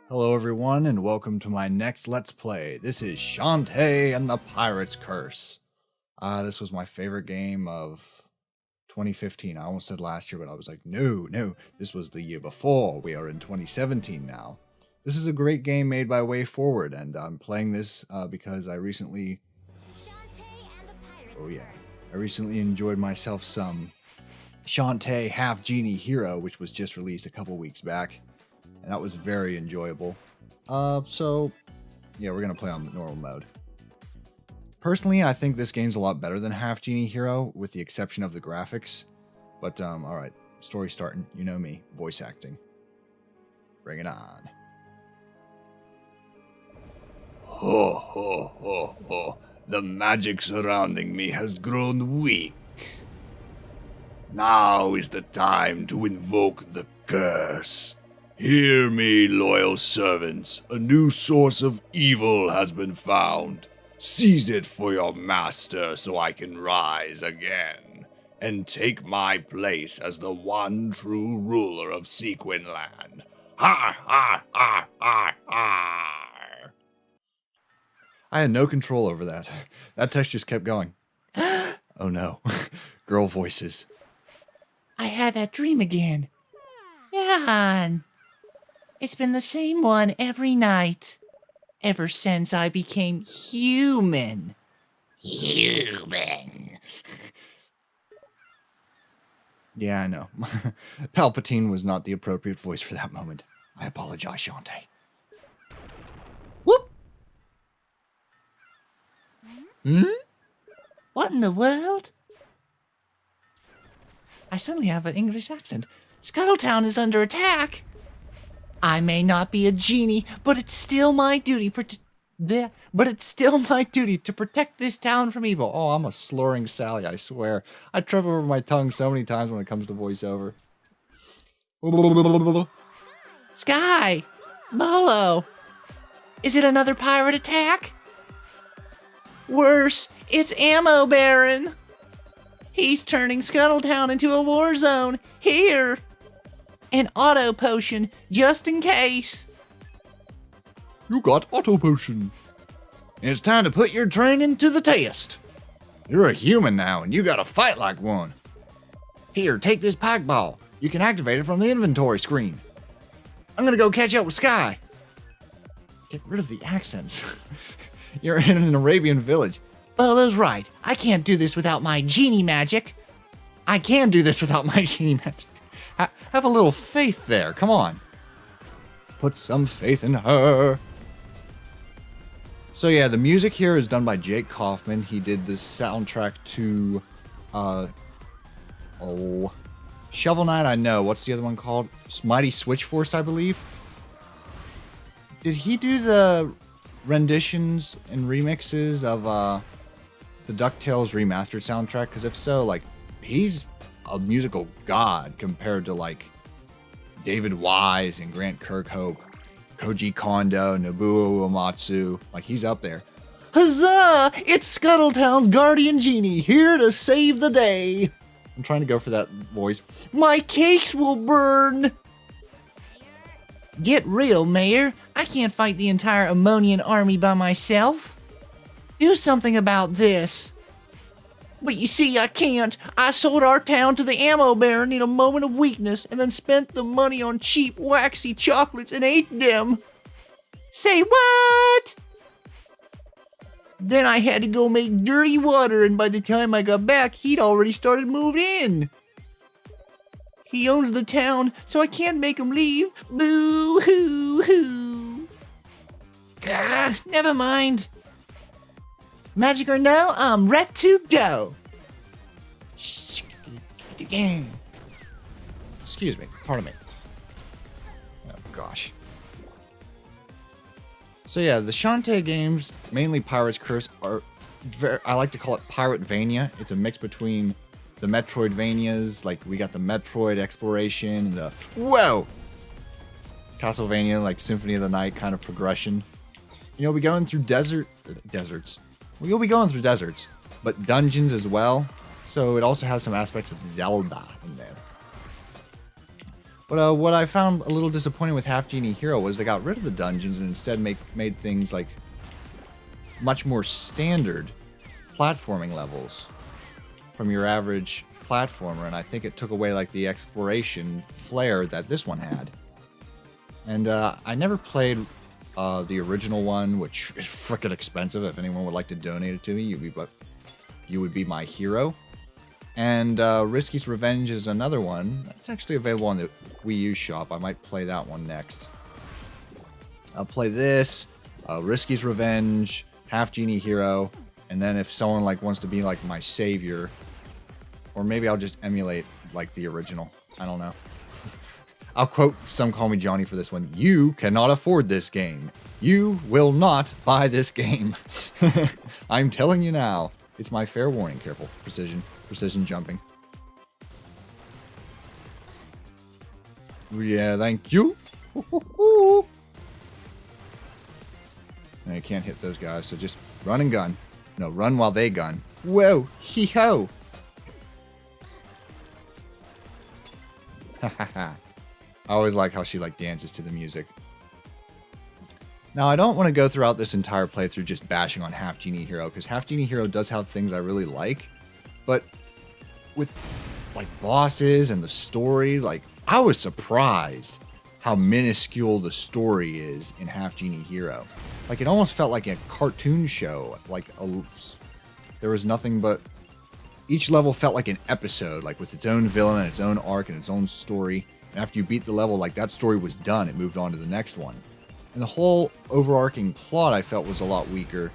Hello everyone and welcome to my next Let's Play. This is Shantae and the Pirate's Curse. This was my favorite game of 2015. I almost said last year, but I was like, no, this was the year before. We are in 2017 now. This is a great game made by Way Forward, and I'm playing this because I recently... I recently enjoyed myself some Shantae half Genie Hero, which was just released a couple weeks back. And that was very enjoyable. So, yeah, we're going to play on normal mode. Personally, I think this game's a lot better than Half Genie Hero, with the exception of the graphics. But, alright, story starting. You know me, voice acting. Bring it on. Ho, ho, ho, ho. The magic surrounding me has grown weak. Now is the time to invoke the curse. Hear me, loyal servants. A new source of evil has been found. Seize it for your master so I can rise again and take my place as the one true ruler of Sequin Land. Ha ha ha ha ha! I had no control over that. That text just kept going. Oh no. Girl voices. I had that dream again. Yeah. It's been the same one every night. Ever since I became human. Human. Yeah, I know. Palpatine was not the appropriate voice for that moment. I apologize, Shantae. Whoop! What in the world? I suddenly have an English accent. Scuttletown is under attack. I may not be a genie, but it's still my duty to protect this town from evil. Oh, I'm a slurring Sally, I swear. I trip over my tongue so many times when it comes to voiceover. Sky! Bolo! Is it another pirate attack? Worse, it's Ammo Baron! He's turning Scuttletown into a war zone. Here! An auto potion, just in case. You got auto potion. It's time to put your training to the test. You're a human now, and you gotta fight like one. Here, take this pack ball. You can activate it from the inventory screen. I'm gonna go catch up with Sky. Get rid of the accents. You're in an Arabian village. Bolo's right. I can't do this without my genie magic. I can do this without my genie magic. Have a little faith there. Come on. Put some faith in her. So yeah, the music here is done by Jake Kaufman. He did the soundtrack to, Shovel Knight, I know. What's the other one called? Mighty Switch Force, I believe. Did he do the renditions and remixes of, the DuckTales remastered soundtrack? Because if so, like, he's a musical god compared to like David Wise and Grant Kirkhope, Koji Kondo, Nobuo Uematsu. Like, he's up there. Huzzah! It's Scuttletown's guardian genie, here to save the day. I'm trying to go for that voice. My cakes will burn. Get real, Mayor. I can't fight the entire Ammonian army by myself. Do something about this. But you see, I can't. I sold our town to the Ammo Baron in a moment of weakness and then spent the money on cheap, waxy chocolates and ate them. Say what? Then I had to go make dirty water, and by the time I got back, he'd already started moving in. He owns the town, so I can't make him leave. Boo-hoo-hoo. Gah, never mind. Magic or no, I'm ready to go. Excuse me, pardon me. Oh gosh. So yeah, the Shantae games, mainly Pirate's Curse, are I like to call it Piratvania. It's a mix between the Metroidvanias, like we got the Metroid exploration, the Castlevania, like Symphony of the Night kind of progression. You know, we going through deserts. We'll be going through deserts, but dungeons as well. So it also has some aspects of Zelda in there. But what I found a little disappointing with Half Genie Hero was they got rid of the dungeons and instead made things like much more standard platforming levels from your average platformer, and I think it took away like the exploration flair that this one had. And I never played the original one, which is freaking expensive. If anyone would like to donate it to me, you would be my hero. And Risky's Revenge is another one that's actually available on the Wii U shop. I might play that one next. I'll play this, Risky's Revenge, Half Genie Hero, and then if someone like wants to be like my savior, or maybe I'll just emulate like the original. I don't know. I'll quote Some Call Me Johnny for this one. You cannot afford this game. You will not buy this game. I'm telling you now. It's my fair warning. Careful. Precision jumping. Yeah, thank you. I can't hit those guys, so just run and gun. No, run while they gun. Whoa, hee-ho. Ha ha ha. I always like how she like dances to the music. Now, I don't want to go throughout this entire playthrough just bashing on Half Genie Hero, because Half Genie Hero does have things I really like, but with like bosses and the story, like I was surprised how minuscule the story is in Half Genie Hero. Like it almost felt like a cartoon show. Like there was nothing but each level felt like an episode, like with its own villain and its own arc and its own story. And after you beat the level, like that story was done. It moved on to the next one. And the whole overarching plot I felt was a lot weaker.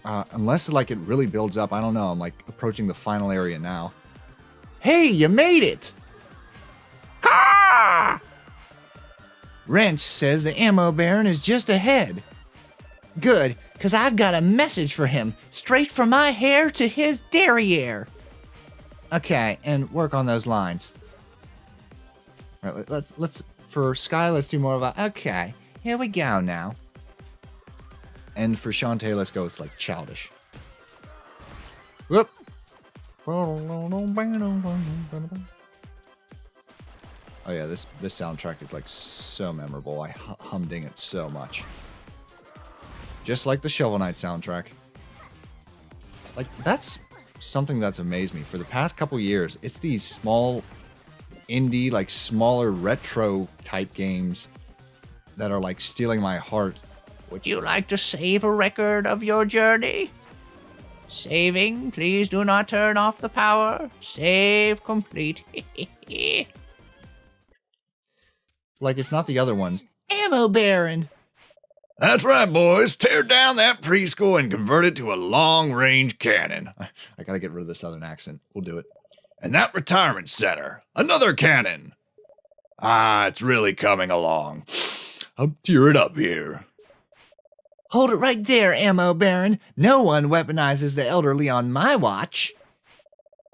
Unless like it really builds up. I don't know. I'm like approaching the final area now. Hey, you made it! Caw! Wrench says the ammo baron is just ahead. Good, because I've got a message for him, straight from my hair to his derriere. Okay, and work on those lines. All right, let's for Sky, let's do more of a, okay, here we go now. And for Shantae, let's go with like childish. Whoop. Oh yeah, this soundtrack is like so memorable. I humding it so much. Just like the Shovel Knight soundtrack. Like that's something that's amazed me for the past couple years. It's these small indie, like smaller retro type games that are like stealing my heart. Would you like to save a record of your journey? Saving, please do not turn off the power. Save complete. Like it's not the other ones. Ammo Baron. That's right, boys. Tear down that preschool and convert it to a long-range cannon. I gotta get rid of the southern accent. We'll do it. And that retirement center, another cannon. Ah, it's really coming along. I'll tear it up here. Hold it right there, Ammo Baron. No one weaponizes the elderly on my watch.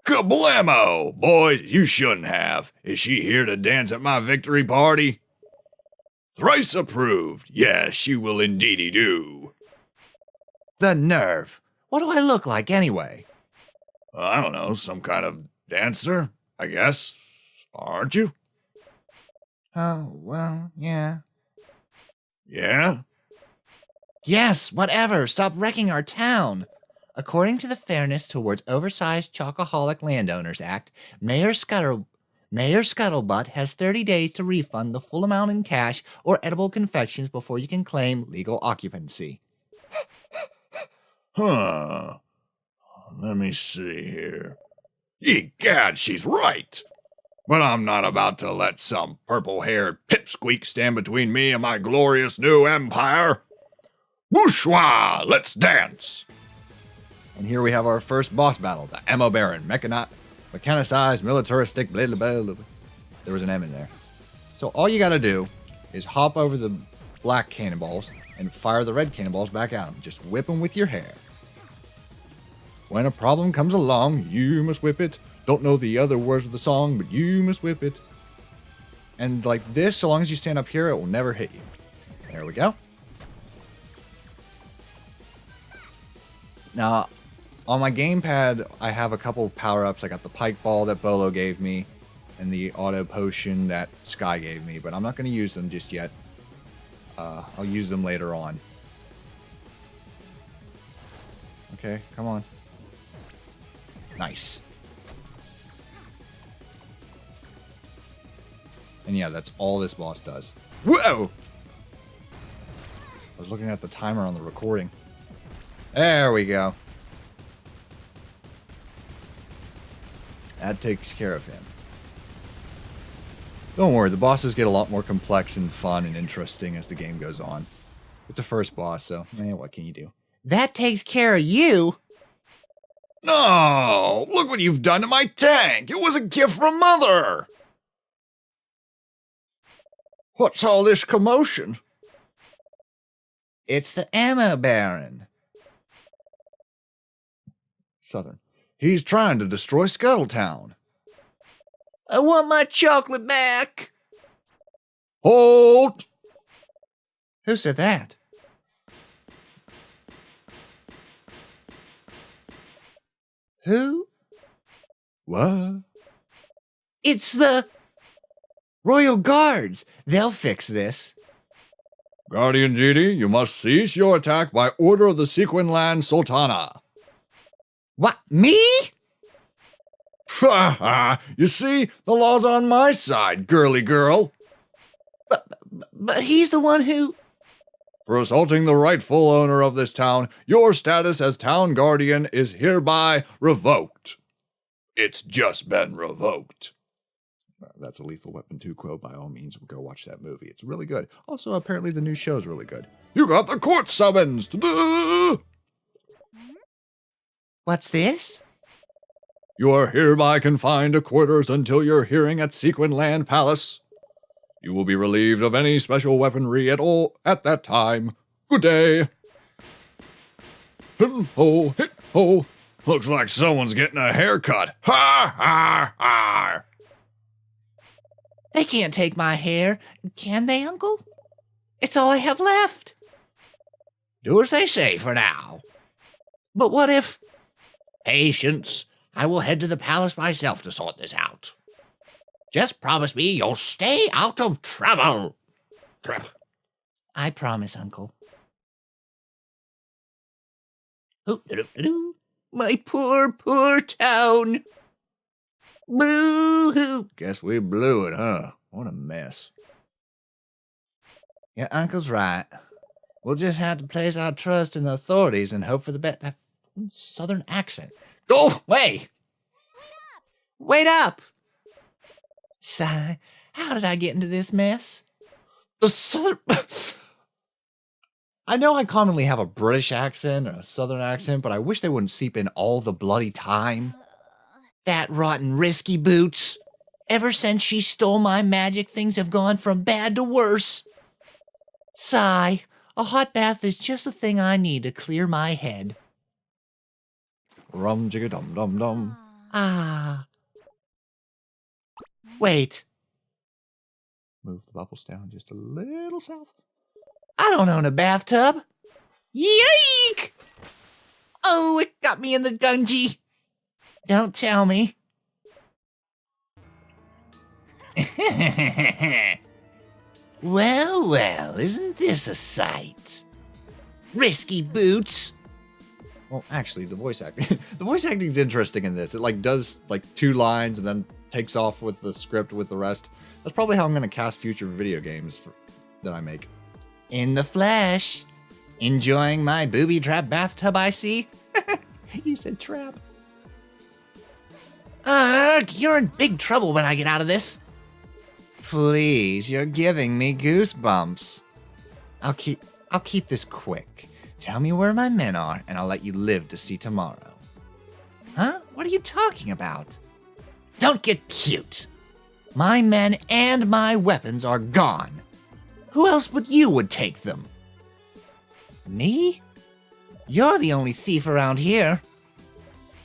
Kablamo! Boys, you shouldn't have. Is she here to dance at my victory party? Thrice approved. Yes, she will indeedy do. The nerve. What do I look like anyway? I don't know, some kind of dancer, I guess. Aren't you? Oh, well, yeah. Yeah? Yes, whatever. Stop wrecking our town. According to the Fairness Towards Oversized Chocoholic Landowners Act, Mayor Scuttlebutt has 30 days to refund the full amount in cash or edible confections before you can claim legal occupancy. Huh. Let me see here. Egad, she's right. But I'm not about to let some purple-haired pipsqueak stand between me and my glorious new empire. Bourgeois, let's dance. And here we have our first boss battle, the Ammo Baron, mechanicized, militaristic, blah, blah, blah, blah. There was an M in there. So all you gotta do is hop over the black cannonballs and fire the red cannonballs back at them. Just whip them with your hair. When a problem comes along, you must whip it. Don't know the other words of the song, but you must whip it. And like this, so long as you stand up here, it will never hit you. There we go. Now, on my gamepad, I have a couple of power-ups. I got the pike ball that Bolo gave me. and the auto potion that Sky gave me, but I'm not going to use them just yet. I'll use them later on. Okay, come on. Nice. And yeah, that's all this boss does. Whoa! I was looking at the timer on the recording. There we go. That takes care of him. Don't worry, the bosses get a lot more complex and fun and interesting as the game goes on. It's a first boss, so what can you do? That takes care of you. No! Look what you've done to my tank! It was a gift from Mother! What's all this commotion? It's the ammo baron. Southern. He's trying to destroy Scuttletown. I want my chocolate back. Halt! Who said that? Who? What? It's the Royal Guards. They'll fix this. Guardian Genie, you must cease your attack by order of the Sequin Land Sultana. What, me? Ha ha! You see, the law's on my side, girly girl. But he's the one who... For assaulting the rightful owner of this town, your status as town guardian is hereby revoked. It's just been revoked. That's a Lethal Weapon 2 quote. By all means, go watch that movie. It's really good. Also, apparently the new show's really good. You got the court summons! Ta-da! What's this? You are hereby confined to quarters until your hearing at Sequin Land Palace. You will be relieved of any special weaponry at all at that time. Good day. Hit ho. Looks like someone's getting a haircut. Ha ha ha. They can't take my hair, can they, Uncle? It's all I have left. Do as they say for now. But what if... Patience. I will head to the palace myself to sort this out. Just promise me you'll stay out of trouble. I promise, Uncle. My poor, poor town. Boo-hoo. Guess we blew it, huh? What a mess. Yeah, Uncle's right. We'll just have to place our trust in the authorities and hope for the best. That southern accent. Go away! Wait up! Sigh, how did I get into this mess? The southern... I know I commonly have a British accent or a southern accent, but I wish they wouldn't seep in all the bloody time. That rotten risky boots. Ever since she stole my magic, things have gone from bad to worse. Sigh, a hot bath is just the thing I need to clear my head. Rum jigga dum dum dum. Ah. Wait, Move the bubbles down just a little south. I don't own a bathtub. Yike! Oh, it got me in the dungy. Don't tell me. Well, well, isn't this a sight? Risky boots. Well, actually, the voice acting, the voice acting is interesting in this. It like does like 2 lines and then takes off with the script with the rest. That's probably how I'm gonna cast future video games that I make. In the flesh. Enjoying my booby trap bathtub, I see. You said trap. You're in big trouble when I get out of this. Please, you're giving me goosebumps. I'll keep this quick. Tell me where my men are, and I'll let you live to see tomorrow. Huh? What are you talking about? Don't get cute. My men and my weapons are gone. Who else but you would take them? Me? You're the only thief around here.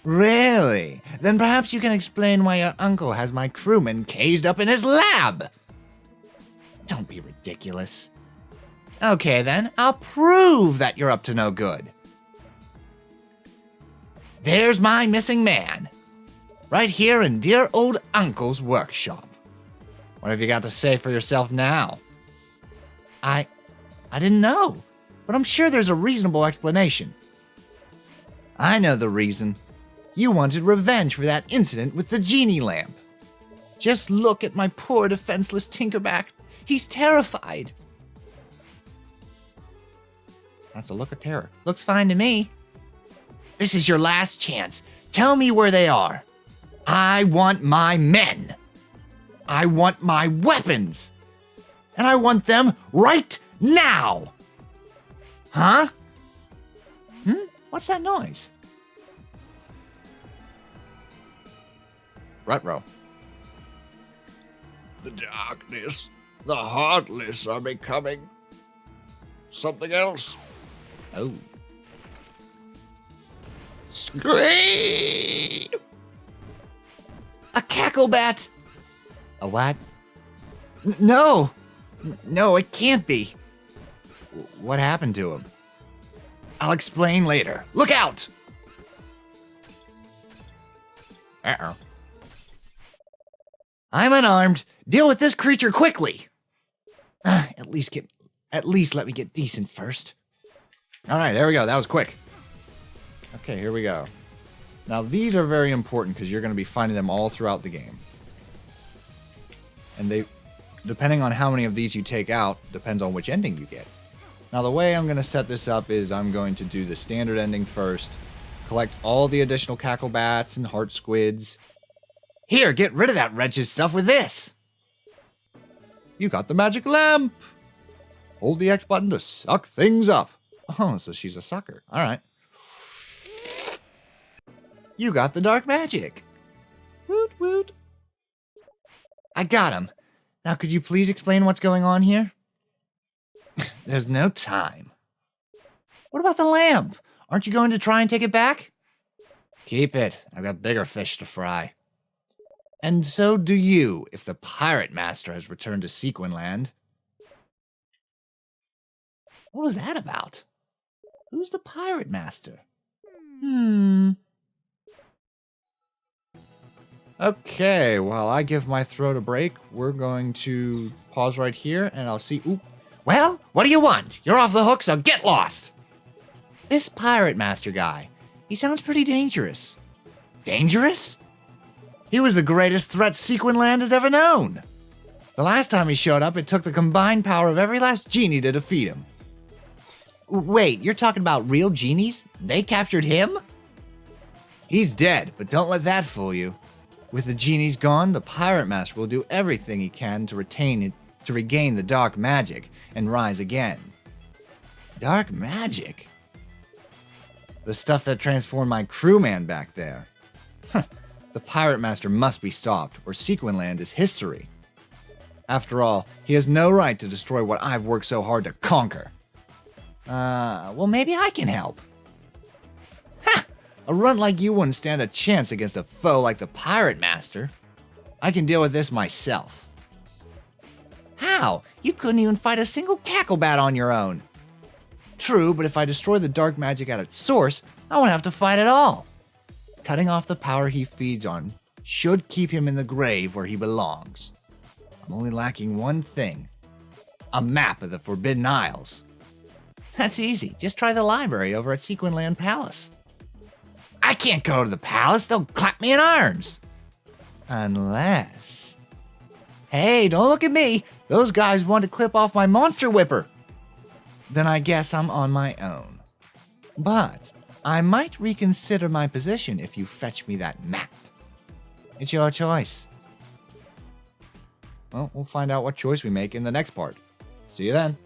Really? Then perhaps you can explain why your uncle has my crewmen caged up in his lab. Don't be ridiculous. Okay then, I'll prove that you're up to no good. There's my missing man. right here in dear old Uncle's workshop. What have you got to say for yourself now? I didn't know, but I'm sure there's a reasonable explanation. I know the reason. You wanted revenge for that incident with the genie lamp. Just look at my poor defenseless Tinkerback. He's terrified. That's a look of terror. Looks fine to me. This is your last chance. Tell me where they are. I want my men. I want my weapons. And I want them right now. Huh? What's that noise? Ruh-roh. The darkness, the heartless are becoming something else. Oh. Scream! A cacklebat! A what? No, it can't be. What happened to him? I'll explain later. Look out! Uh-oh. I'm unarmed. Deal with this creature quickly. At least let me get decent first. All right, there we go. That was quick. Okay, here we go. Now, these are very important because you're going to be finding them all throughout the game. And depending on how many of these you take out, depends on which ending you get. Now, the way I'm going to set this up is I'm going to do the standard ending first, collect all the additional cacklebats and heart squids. Here, get rid of that wretched stuff with this. You got the magic lamp. Hold the X button to suck things up. Oh, so she's a sucker. All right. You got the dark magic. Woot woot. I got him. Now, could you please explain what's going on here? There's no time. What about the lamp? Aren't you going to try and take it back? Keep it. I've got bigger fish to fry. And so do you, If the pirate master has returned to Sequinland. What was that about? Who's the pirate master? Okay, while I give my throat a break, we're going to pause right here, and I'll see... Oop. Well, what do you want? You're off the hook, so get lost. This pirate master guy, he sounds pretty dangerous. Dangerous? He was the greatest threat Sequinland has ever known. The last time he showed up, it took the combined power of every last genie to defeat him. Wait, you're talking about real genies? They captured him? He's dead, but don't let that fool you. With the genies gone, the pirate master will do everything he can to regain the dark magic and rise again. Dark magic? The stuff that transformed my crewman back there. The pirate master must be stopped, or Sequinland is history. After all, he has no right to destroy what I've worked so hard to conquer. Well, maybe I can help. Ha! A runt like you wouldn't stand a chance against a foe like the pirate master. I can deal with this myself. How? You couldn't even fight a single cacklebat on your own. True, but if I destroy the dark magic at its source, I won't have to fight at all. cutting off the power he feeds on should keep him in the grave where he belongs. I'm only lacking one thing. A map of the Forbidden Isles. That's easy. Just try the library over at Sequinland Palace. I can't go to the palace. They'll clap me in arms. Unless... Hey, don't look at me. Those guys want to clip off my monster whipper. Then I guess I'm on my own. But I might reconsider my position if you fetch me that map. It's your choice. Well, we'll find out what choice we make in the next part. See you then.